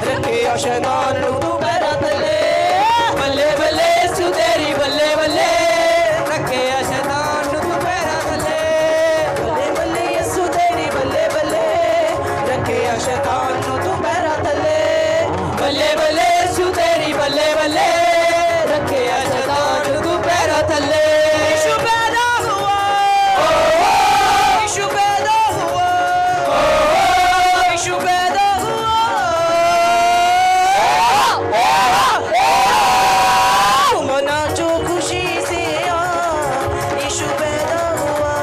रखे शैतान तू पैरा तले बल्ले बल्ले सुतेरी बल्ले बल्ले रखे शैतान तू पैरा तले बल्ले बल्ले यीशु तेरी बल्ले बल्ले रखे शैतान तू पैरा तले बल्ले बल्ले यीशु तेरी बल्ले बल्ले रखे शैतान तू पैरा तले यीशु पैदा हुआ यीशु पैदा हुआ यीशु पैदा हुआ तुम नाचो खुशी से यीशु पैदा हुआ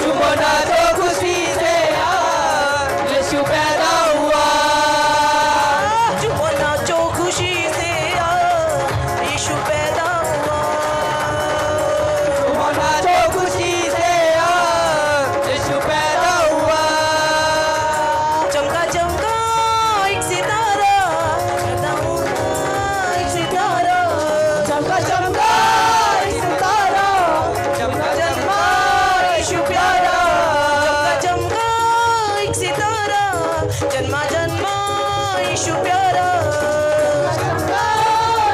तुम नाचो खुशी से यीशु पैदा हुआ तुम नाचो खुशी से यीशु पैदा हुआ तुम नाचो खुशी से यीशु पैदा हुआ चमका चमका एक सितारा एक सितारा चमका चमका एक सितारा चमका चमका यीशु प्यारा चमका चमका एक सितारा जन्मा जन्मा यीशु प्यारा चमका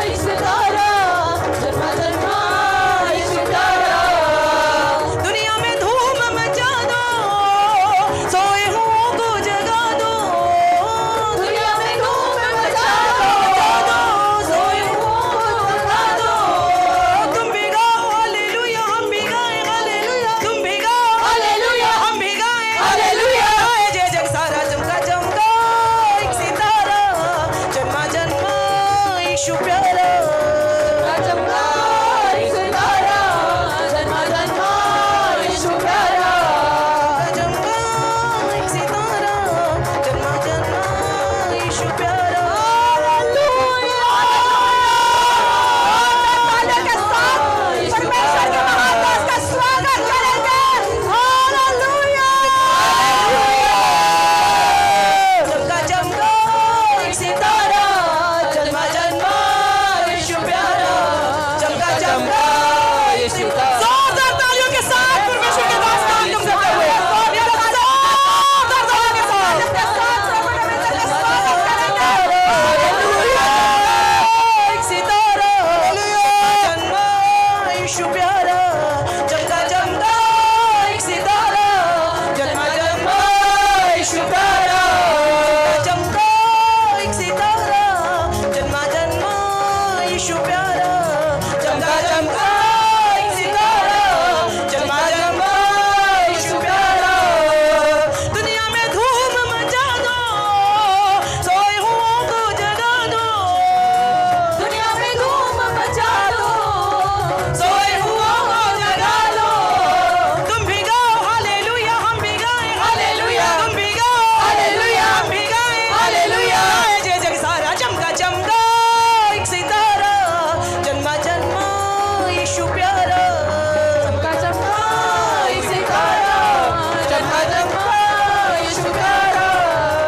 एक सितारा जन्मा जन्मा यीशु प्यारा दुनिया में धूम मचा दो सोए हुओं को जगा दो दुनिया में धूम मचा दो सोए हुओं को जगा दो तुम भी गाओ हालेलुया हम भी गाएं हालेलुया तुम भी गाओ हालेलुया हम भी गाएं हालेलुया जय जय सारा चमका चमका एक सितारा जन्मा जन्मा यीशु प्यारा चमका एक सितारा जन्मा जन्मा यीशु प्यारा चमका एक सितारा जन्मा जन्मा यीशु प्यारा हालेलुया तालियों के साथ परमेश्वर के महान दास का स्वागत करेंगे हालेलुया चमका चमका एक सितारा जन्मा जन्मा यीशु प्यारा चमका चमका यीशु जोरदार तालियों के साथ परमेश्वर के दास का आगमन करते हुए जोरदार तालियों के साथ परमेश्वर का स्वागत करेंगे हालेलुया एक सितारा जन्मा यीशु प्यारा चमका चमका एक सितारा जन्मा जन्मा यीशु प्यारा चमका एक सितारा जन्मा जन्मा यीशु प्यारा चमका चमका एक सितारा जन्मा जन्मा यीशु प्यारा दुनिया में धूम मचा दो सोए हुओं को जगा दो दुनिया में धूम मचा दो सोए हुओं को जगा दो तुम भी गाओ हालेलुया हम भी गाएं हालेलुया तुम भी गाओ हालेलुया हम भी गाएं हालेलुया जय जय सारा चमका चमका एक सितारा जन्मा जन्मा यीशु प्यारा चमका चमका एक सितारा जन्मा जन्मा यीशु प्यारा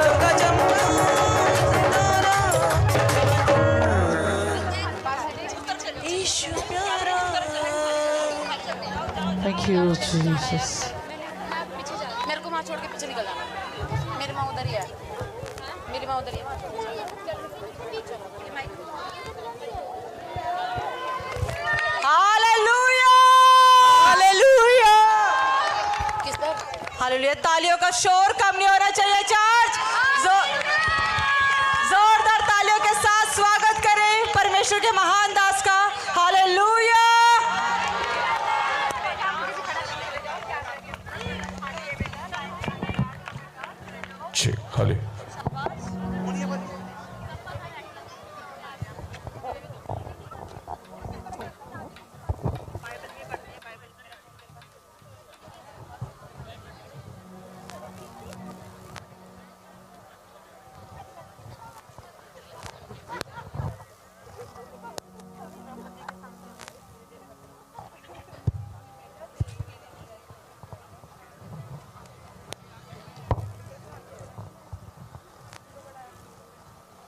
चमका चमका यीशु प्यारा Thank you, Jesus. मेरे को वहाँ छोड़ के पीछे निकल जाना मेरी माँ उधर ही है मेरी माँ उधर ही हालेलुया हालेलुया किस पर हालेलुया तालियों का शोर कम नहीं होना चाहिए चर्च जोरदार तालियों के साथ स्वागत करें परमेश्वर के महान दास का हालेलुया जी खाली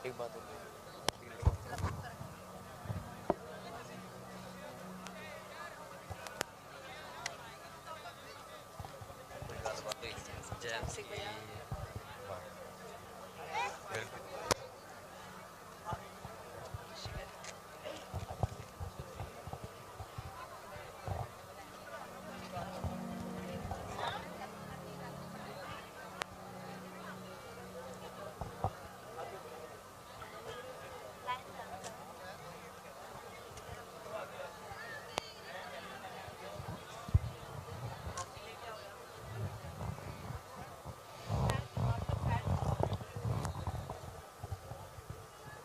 एक बात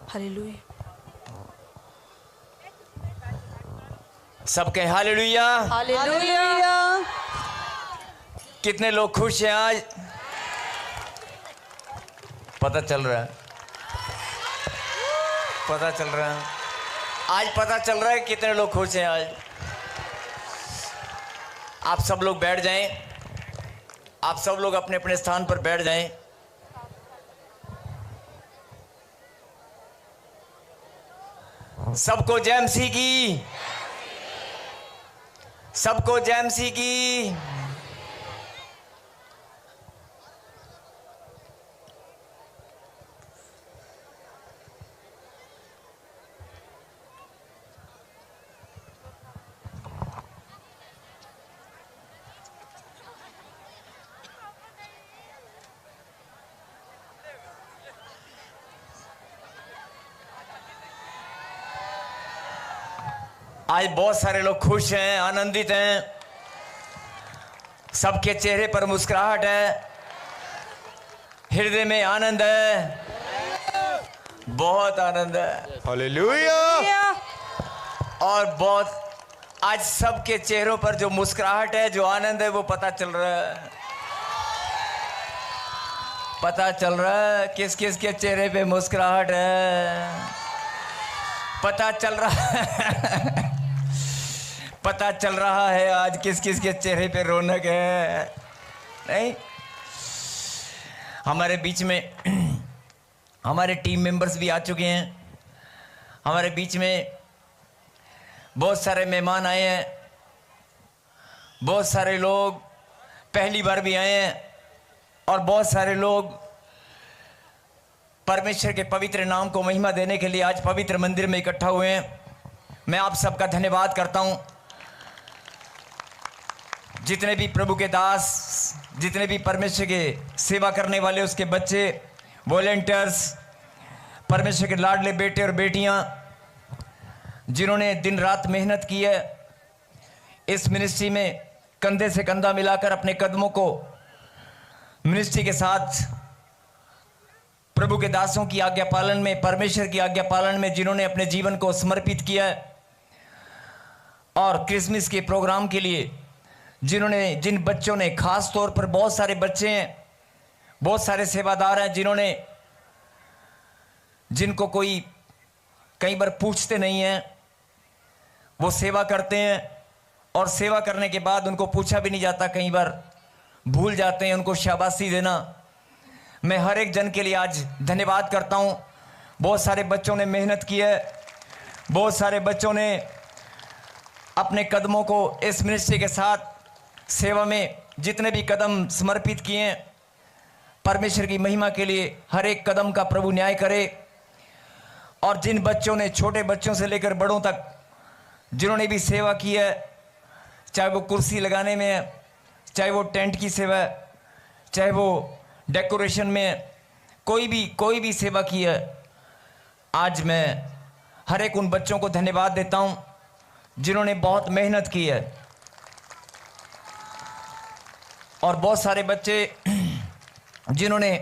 हालेलुया। सबके हालेलुया। हालेलुया। कितने लोग खुश हैं आज? पता चल रहा है, पता चल रहा है आज, पता चल रहा है कितने लोग खुश हैं आज। आप सब लोग बैठ जाएं, आप सब लोग अपने अपने स्थान पर बैठ जाएं। सबको जय मसीह की, सबको जय मसीह की। आज बहुत सारे लोग खुश हैं, आनंदित हैं, सबके चेहरे पर मुस्कुराहट है, हृदय में आनंद है, बहुत आनंद है। हालेलुया। और बहुत आज सबके चेहरों पर जो मुस्कुराहट है, जो आनंद है, वो पता चल रहा है, पता चल रहा है किस किस के चेहरे पे मुस्कुराहट है, पता चल रहा है पता चल रहा है आज किस किस के चेहरे पे रौनक है। नहीं, हमारे बीच में हमारे टीम मेंबर्स भी आ चुके हैं, हमारे बीच में बहुत सारे मेहमान आए हैं, बहुत सारे लोग पहली बार भी आए हैं, और बहुत सारे लोग परमेश्वर के पवित्र नाम को महिमा देने के लिए आज पवित्र मंदिर में इकट्ठा हुए हैं। मैं आप सबका धन्यवाद करता हूं। जितने भी प्रभु के दास, जितने भी परमेश्वर के सेवा करने वाले, उसके बच्चे, वॉलेंटियर्स, परमेश्वर के लाडले बेटे और बेटियां, जिन्होंने दिन रात मेहनत की है इस मिनिस्ट्री में, कंधे से कंधा मिलाकर अपने कदमों को मिनिस्ट्री के साथ प्रभु के दासों की आज्ञा पालन में, परमेश्वर की आज्ञा पालन में जिन्होंने अपने जीवन को समर्पित किया है, और क्रिसमस के प्रोग्राम के लिए जिन बच्चों ने, खास तौर पर बहुत सारे बच्चे हैं, बहुत सारे सेवादार हैं जिनको कोई कई बार पूछते नहीं हैं, वो सेवा करते हैं, और सेवा करने के बाद उनको पूछा भी नहीं जाता, कई बार भूल जाते हैं उनको शाबाशी देना। मैं हर एक जन के लिए आज धन्यवाद करता हूं। बहुत सारे बच्चों ने मेहनत की है, बहुत सारे बच्चों ने अपने कदमों को इस मिनिस्ट्री के साथ सेवा में जितने भी कदम समर्पित किए हैं, परमेश्वर की महिमा के लिए हर एक कदम का प्रभु न्याय करे। और जिन बच्चों ने, छोटे बच्चों से लेकर बड़ों तक, जिन्होंने भी सेवा की है, चाहे वो कुर्सी लगाने में है, चाहे वो टेंट की सेवा है, चाहे वो डेकोरेशन में, कोई भी सेवा की है, आज मैं हर एक उन बच्चों को धन्यवाद देता हूं जिन्होंने बहुत मेहनत की है। और बहुत सारे बच्चे जिन्होंने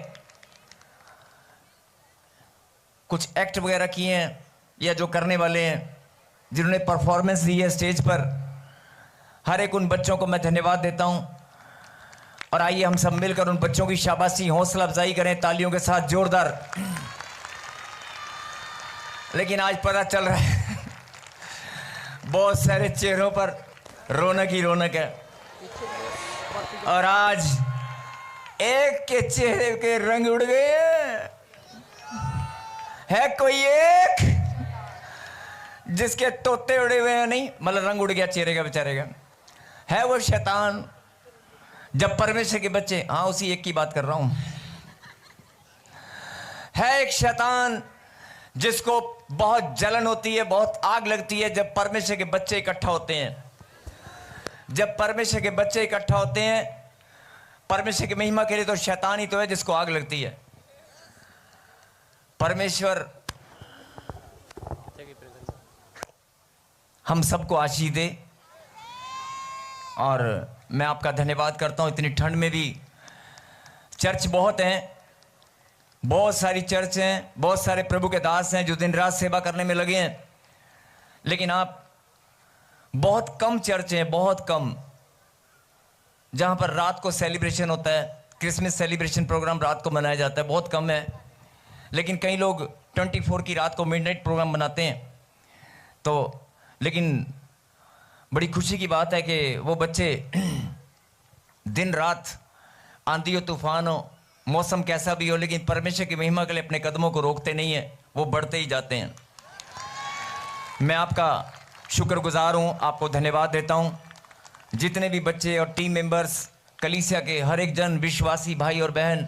कुछ एक्ट वगैरह किए हैं, या जो करने वाले हैं, जिन्होंने परफॉर्मेंस दी है स्टेज पर, हर एक उन बच्चों को मैं धन्यवाद देता हूं। और आइए हम सब मिलकर उन बच्चों की शाबाशी, हौसला अफजाई करें तालियों के साथ, जोरदार। लेकिन आज पता चल रहा है बहुत सारे चेहरों पर रौनक ही रौनक है, और आज एक के चेहरे के रंग उड़ गए हैं। है कोई एक जिसके तोते उड़े हुए हैं? नहीं, मतलब रंग उड़ गया चेहरे का बेचारे का। है वो शैतान। जब परमेश्वर के बच्चे, हाँ उसी एक की बात कर रहा हूं, है एक शैतान जिसको बहुत जलन होती है, बहुत आग लगती है जब परमेश्वर के बच्चे इकट्ठा होते हैं। जब परमेश्वर के बच्चे इकट्ठा होते हैं परमेश्वर की महिमा के लिए, तो शैतान ही तो है जिसको आग लगती है। परमेश्वर हम सबको आशीष दे। और मैं आपका धन्यवाद करता हूं, इतनी ठंड में भी चर्च बहुत हैं, बहुत सारी चर्च हैं, बहुत सारे प्रभु के दास हैं जो दिन रात सेवा करने में लगे हैं, लेकिन आप बहुत कम चर्च हैं, बहुत कम, जहां पर रात को सेलिब्रेशन होता है, क्रिसमस सेलिब्रेशन प्रोग्राम रात को मनाया जाता है, बहुत कम है। लेकिन कई लोग 24 की रात को मिडनाइट प्रोग्राम बनाते हैं। तो लेकिन बड़ी खुशी की बात है कि वो बच्चे दिन रात, आंधी हो तूफान हो, मौसम कैसा भी हो, लेकिन परमेश्वर की महिमा के लिए अपने कदमों को रोकते नहीं हैं, वो बढ़ते ही जाते हैं। मैं आपका शुक्रगुजार हूं, आपको धन्यवाद देता हूं। जितने भी बच्चे और टीम मेंबर्स, कलीसिया के हर एक जन, विश्वासी भाई और बहन,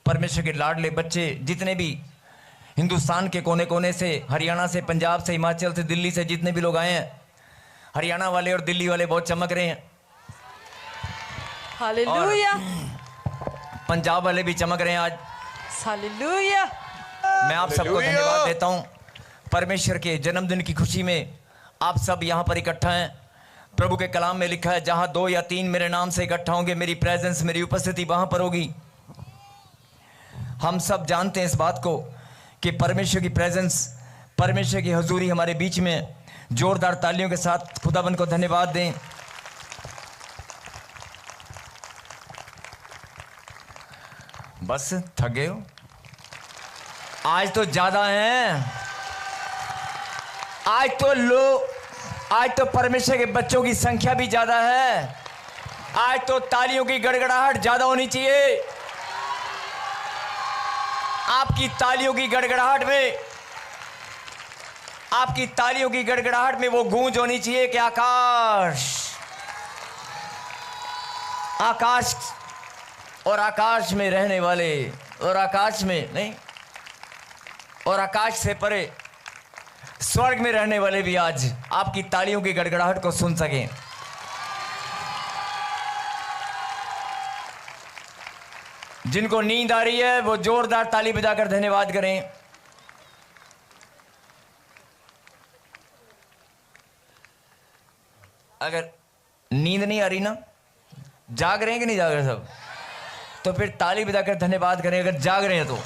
परमेश्वर के लाडले बच्चे, जितने भी हिंदुस्तान के कोने कोने से, हरियाणा से, पंजाब से, हिमाचल से, दिल्ली से जितने भी लोग आए हैं, हरियाणा वाले और दिल्ली वाले बहुत चमक रहे हैं। हालेलुया, पंजाब वाले भी चमक रहे हैं आज। हालेलुया। मैं आप सबको धन्यवाद देता हूं। परमेश्वर के जन्मदिन की खुशी में आप सब यहां पर इकट्ठा हैं। प्रभु के कलाम में लिखा है, जहां 2 या 3 मेरे नाम से इकट्ठा होंगे, मेरी प्रेजेंस, मेरी उपस्थिति वहां पर होगी। हम सब जानते हैं इस बात को कि परमेश्वर की प्रेजेंस, परमेश्वर की हजूरी हमारे बीच में। जोरदार तालियों के साथ खुदाबंद को धन्यवाद दें। बस थक गए हो? आज तो ज्यादा हैं, आज तो परमेश्वर के बच्चों की संख्या भी ज्यादा है। आज तो तालियों की गड़गड़ाहट ज्यादा होनी चाहिए। आपकी तालियों की गड़गड़ाहट में, आपकी तालियों की गड़गड़ाहट में वो गूंज होनी चाहिए कि आकाश और आकाश में रहने वाले, और आकाश में नहीं, और आकाश से परे स्वर्ग में रहने वाले भी आज आपकी तालियों की गड़गड़ाहट को सुन सकें। जिनको नींद आ रही है वो जोरदार ताली बजाकर धन्यवाद करें। अगर नींद नहीं आ रही ना, जाग रहे हैं कि नहीं जाग रहे सब, तो फिर ताली बजाकर धन्यवाद करें अगर जाग रहे हैं तो।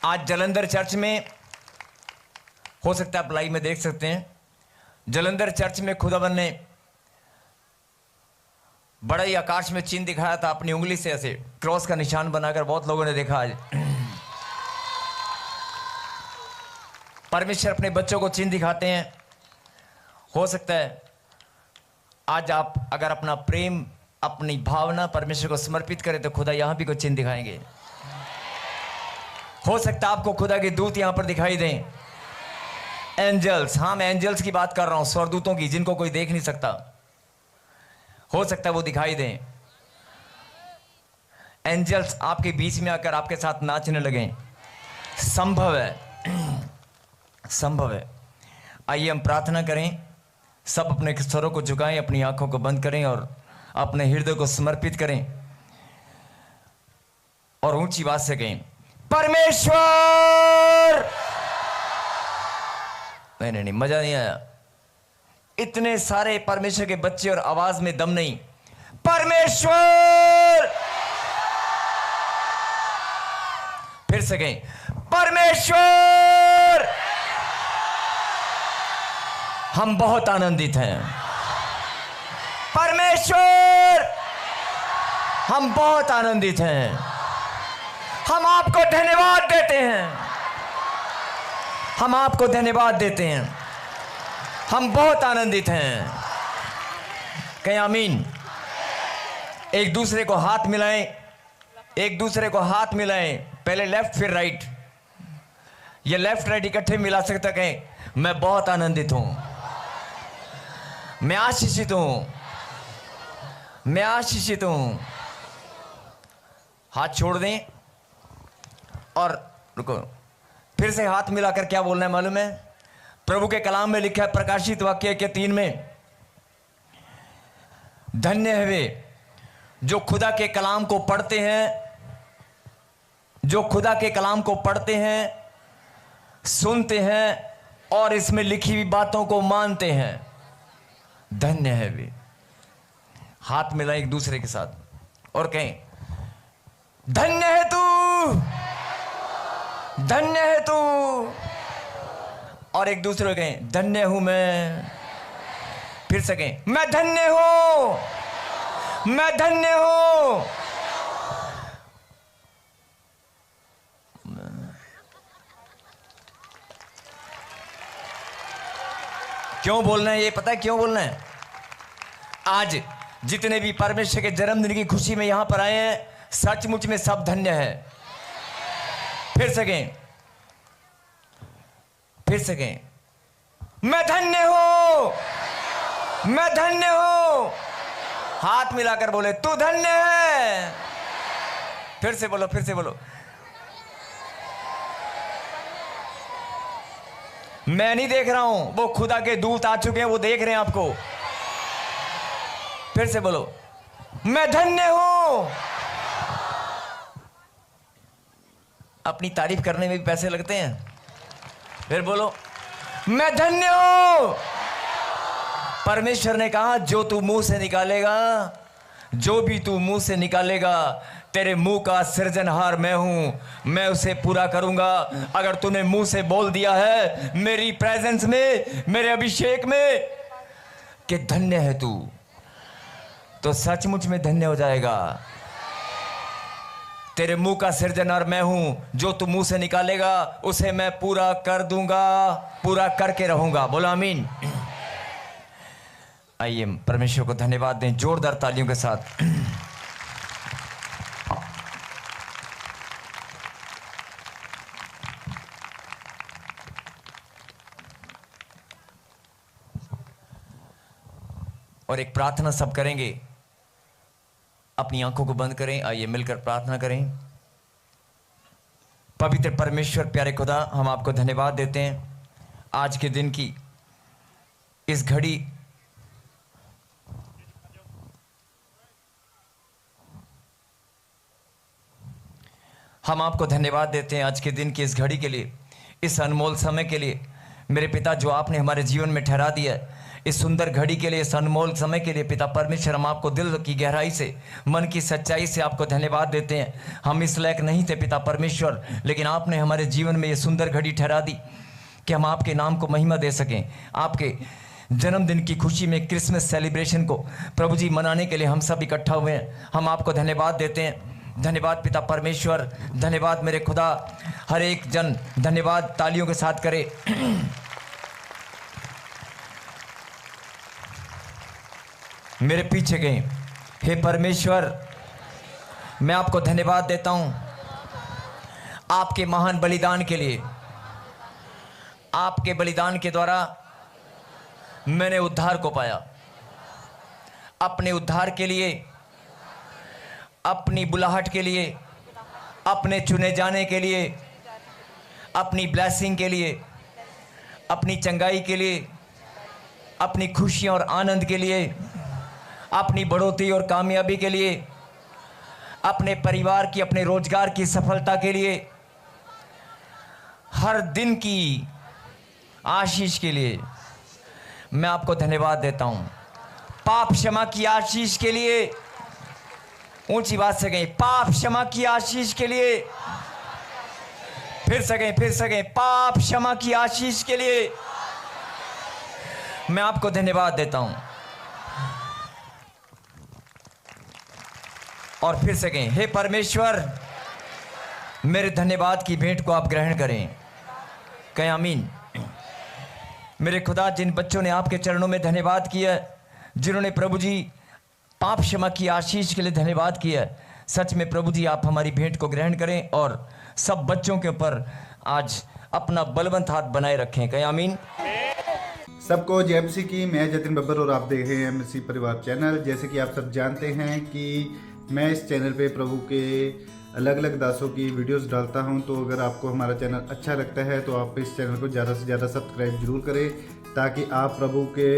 आज जलंधर चर्च में, हो सकता है आप लाइव में देख सकते हैं, जलंधर चर्च में खुदावन ने बड़ा ही आकाश में चिन्ह दिखाया था अपनी उंगली से, ऐसे क्रॉस का निशान बनाकर। बहुत लोगों ने देखा आज। परमेश्वर अपने बच्चों को चिन्ह दिखाते हैं। हो सकता है आज आप अगर अपना प्रेम, अपनी भावना परमेश्वर को समर्पित करें तो खुदा यहां भी कोई चिन्ह दिखाएंगे। हो सकता है आपको खुदा के दूत यहां पर दिखाई दें, एंजल्स। हाँ, मैं एंजल्स की बात कर रहा हूं, स्वर्गदूतों की, जिनको कोई देख नहीं सकता। हो सकता है वो दिखाई दें। एंजल्स आपके बीच में आकर आपके साथ नाचने लगें। संभव है, संभव है। आइए हम प्रार्थना करें। सब अपने स्वरों को झुकाएं, अपनी आंखों को बंद करें और अपने हृदय को समर्पित करें और ऊंची आवाज से कहें, परमेश्वर। नहीं, मजा नहीं आया। इतने सारे परमेश्वर के बच्चे और आवाज में दम नहीं। परमेश्वर। फिर से कहें, परमेश्वर। हम बहुत आनंदित हैं। परमेश्वर, हम बहुत आनंदित हैं। हम आपको धन्यवाद देते हैं। हम आपको धन्यवाद देते हैं। हम बहुत आनंदित हैं। कहें आमीन। एक दूसरे को हाथ मिलाएं, एक दूसरे को हाथ मिलाएं। पहले लेफ्ट फिर राइट। ये लेफ्ट राइट इकट्ठे मिला सकता। कहें, मैं बहुत आनंदित हूं। मैं आशीषित हूं, मैं आशीषित हूं। हाथ छोड़ दें और रुको, फिर से हाथ मिलाकर क्या बोलना है मालूम है? प्रभु के कलाम में लिखा है प्रकाशित वाक्य के 3 में, धन्य है वे जो खुदा के कलाम को पढ़ते हैं, जो खुदा के कलाम को पढ़ते हैं, सुनते हैं और इसमें लिखी हुई बातों को मानते हैं। धन्य है वे। हाथ मिलाएं एक दूसरे के साथ और कहें, धन्य है तू, धन्य है तू। और एक दूसरे को कहें, धन्य हूं मैं। फिर से कहें, मैं धन्य हूं, मैं धन्य हूं। क्यों बोलना है? ये पता है क्यों बोलना है? आज जितने भी परमेश्वर के जन्मदिन की खुशी में यहां पर आए हैं, सचमुच में सब धन्य है। फिर से कहें, फिर से कहें, मैं धन्य हूं, मैं धन्य हूं। हाथ मिलाकर बोले, तू धन्य है। फिर से बोलो, फिर से बोलो, मैं नहीं देख रहा हूं, वो खुदा के दूत आ चुके हैं, वो देख रहे हैं आपको। फिर से बोलो, मैं धन्य हूं। अपनी तारीफ करने में भी पैसे लगते हैं। फिर बोलो, मैं धन्य हूं। परमेश्वर ने कहा, जो तू मुंह से निकालेगा, जो भी तू मुंह से निकालेगा, तेरे मुंह का सृजनहार मैं हूं, मैं उसे पूरा करूंगा। अगर तूने मुंह से बोल दिया है मेरी प्रेजेंस में, मेरे अभिषेक में, कि धन्य है तू, तो सचमुच में धन्य हो जाएगा। तेरे मुंह का सृजनहार मैं हूं, जो तू मुंह से निकालेगा उसे मैं पूरा कर दूंगा, पूरा करके रहूंगा। बोलो आमीन। आइए परमेश्वर को धन्यवाद दें जोरदार तालियों के साथ। और एक प्रार्थना सब करेंगे। अपनी आंखों को बंद करें, आइए मिलकर प्रार्थना करें। पवित्र परमेश्वर, प्यारे खुदा, हम आपको धन्यवाद देते हैं आज के दिन की इस घड़ी, हम आपको धन्यवाद देते हैं आज के दिन की इस घड़ी के लिए, इस अनमोल समय के लिए मेरे पिता, जो आपने हमारे जीवन में ठहरा दिया है। इस सुंदर घड़ी के लिए, इस अनमोल समय के लिए पिता परमेश्वर, हम आपको दिल की गहराई से, मन की सच्चाई से आपको धन्यवाद देते हैं। हम इस लायक नहीं थे पिता परमेश्वर, लेकिन आपने हमारे जीवन में ये सुंदर घड़ी ठहरा दी कि हम आपके नाम को महिमा दे सकें। आपके जन्मदिन की खुशी में, क्रिसमस सेलिब्रेशन को प्रभु जी मनाने के लिए हम सब इकट्ठा हुए हैं। हम आपको धन्यवाद देते हैं। धन्यवाद पिता परमेश्वर, धन्यवाद मेरे खुदा। हर एक जन धन्यवाद तालियों के साथ करे। मेरे पीछे गए, हे परमेश्वर, मैं आपको धन्यवाद देता हूं आपके महान बलिदान के लिए। आपके बलिदान के द्वारा मैंने उद्धार को पाया। अपने उद्धार के लिए, अपनी बुलाहट के लिए, अपने चुने जाने के लिए, अपनी ब्लेसिंग के लिए, अपनी चंगाई के लिए, अपनी खुशियां और आनंद के लिए, अपनी बढ़ोतरी और कामयाबी के लिए, अपने परिवार की, अपने रोजगार की सफलता के लिए, हर दिन की आशीष के लिए मैं आपको धन्यवाद देता हूं। पाप क्षमा की आशीष के लिए, ऊंची बात से कहें, पाप क्षमा की आशीष के लिए। फिर से कहें, फिर से कहें, पाप क्षमा की आशीष के लिए मैं आपको धन्यवाद देता हूं। और फिर से कहें, हे परमेश्वर, मेरे धन्यवाद की भेंट को आप ग्रहण करें। कहें आमीन। मेरे खुदा, जिन बच्चों ने आपके चरणों में धन्यवाद किया, जिन्होंने प्रभु जी पाप क्षमा की आशीष के लिए धन्यवाद किया, सच में प्रभु जी आप हमारी भेंट को ग्रहण करें और सब बच्चों के ऊपर आज अपना बलवंत हाथ बनाए रखें। कहें आमीन। सबको जय मसीह की। मैं जतिन बब्बर और आप देख रहे हैं मसीह परिवार चैनल। जैसे कि आप सब जानते हैं कि मैं इस चैनल पे प्रभु के अलग अलग दासों की वीडियोस डालता हूं, तो अगर आपको हमारा चैनल अच्छा लगता है तो आप इस चैनल को ज़्यादा से ज़्यादा सब्सक्राइब जरूर करें, ताकि आप प्रभु के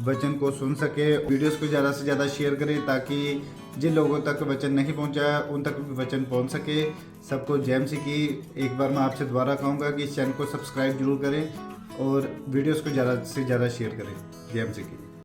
वचन को सुन सके। वीडियोस को ज़्यादा से ज़्यादा शेयर करें, ताकि जिन लोगों तक वचन नहीं पहुंचा उन तक भी वचन पहुंच सके। सबको जय मसीह की। एक बार मैं आपसे दोबारा कहूँगा कि इस चैनल को सब्सक्राइब जरूर करें और वीडियोस को ज़्यादा से ज़्यादा शेयर करें। जय मसीह की।